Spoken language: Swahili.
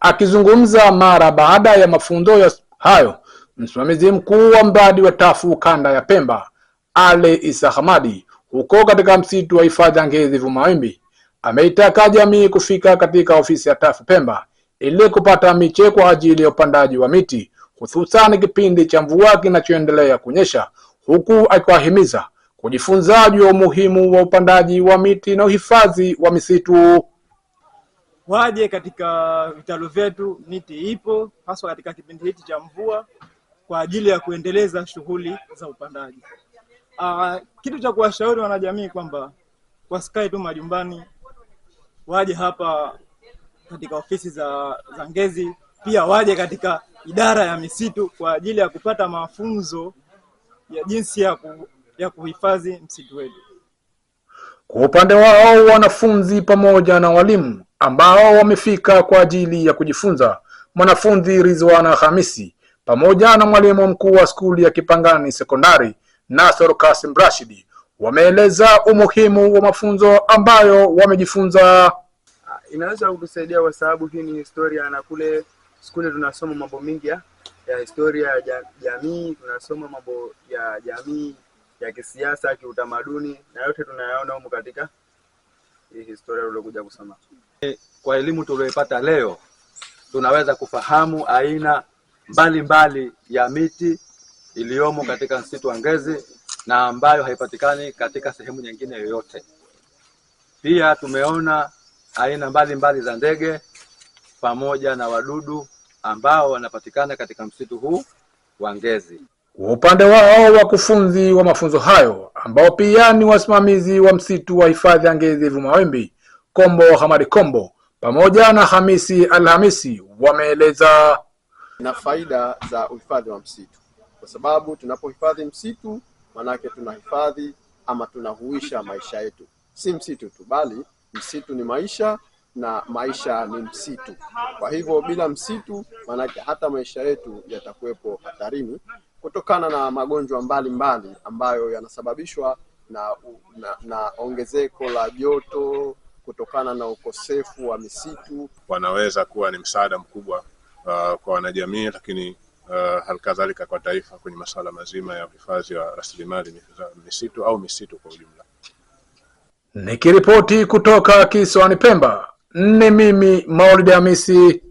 Akizungumza mara baada ya mafunzo hayo, msimamizi mkuu wa mradi wa TAFU kanda ya Pemba, Ali Isa Hamadi, huko katika msitu wa hifadhi ya Ngezi Vumawimbi, ameitaka jamii kufika katika ofisi ya TAFU Pemba ili kupata miche kwa ajili ya upandaji wa miti, hususan kipindi cha mvua kinachoendelea kunyesha, huku akiwahimiza kujifunza juu ya umuhimu wa upandaji wa miti na uhifadhi wa misitu. Waje katika vitalu vyetu, miti ipo hasa katika kipindi hiki cha mvua kwa ajili ya kuendeleza shughuli za upandaji. Kitu cha kuwashauri wanajamii kwamba wasikae tu majumbani, waje hapa katika ofisi za Ngezi, pia waje katika idara ya misitu kwa ajili ya kupata mafunzo ya jinsi ya kuhifadhi msitu wetu. Kwa upande wao, wanafunzi pamoja na walimu ambao wamefika kwa ajili ya kujifunza, mwanafunzi Rizwana Hamisi pamoja na mwalimu mkuu wa skuli ya Kipangani Sekondari Nasor Kasim Rashidi wameeleza umuhimu wa mafunzo ambayo wamejifunza. Inaweza kutusaidia kwa sababu hii ni historia, na kule skuli tunasoma mambo mengi ya historia ya jamii, tunasoma mambo ya jamii, ya kisiasa, kiutamaduni, na yote tunayaona huko katika hii historia tulokuja kusoma. Kwa elimu tuliyopata leo, tunaweza kufahamu aina mbalimbali ya miti iliyomo katika msitu wa Ngezi na ambayo haipatikani katika sehemu nyingine yoyote. Pia tumeona aina mbalimbali za ndege pamoja na wadudu ambao wanapatikana katika msitu huu wa Ngezi. Kwa upande wao, wakufunzi wa mafunzo hayo ambao pia ni wasimamizi wa msitu wa hifadhi ya Ngezi Vumawimbi, Kombo Hamadi Kombo pamoja na Hamisi Alhamisi, wameeleza na faida za uhifadhi wa msitu, kwa sababu tunapohifadhi msitu manake tunahifadhi ama tunahuisha maisha yetu. Si msitu tu, bali msitu ni maisha na maisha ni msitu. Kwa hivyo bila msitu manake hata maisha yetu yatakuwepo hatarini kutokana na magonjwa mbalimbali ambayo yanasababishwa na ongezeko la joto kutokana na ukosefu wa misitu. Wanaweza kuwa ni msaada mkubwa kwa wanajamii, lakini halikadhalika kwa taifa kwenye masuala mazima ya uhifadhi wa rasilimali misitu au misitu kwa ujumla. Nikiripoti kutoka kisiwani Pemba, ni mimi Maulid Hamisi.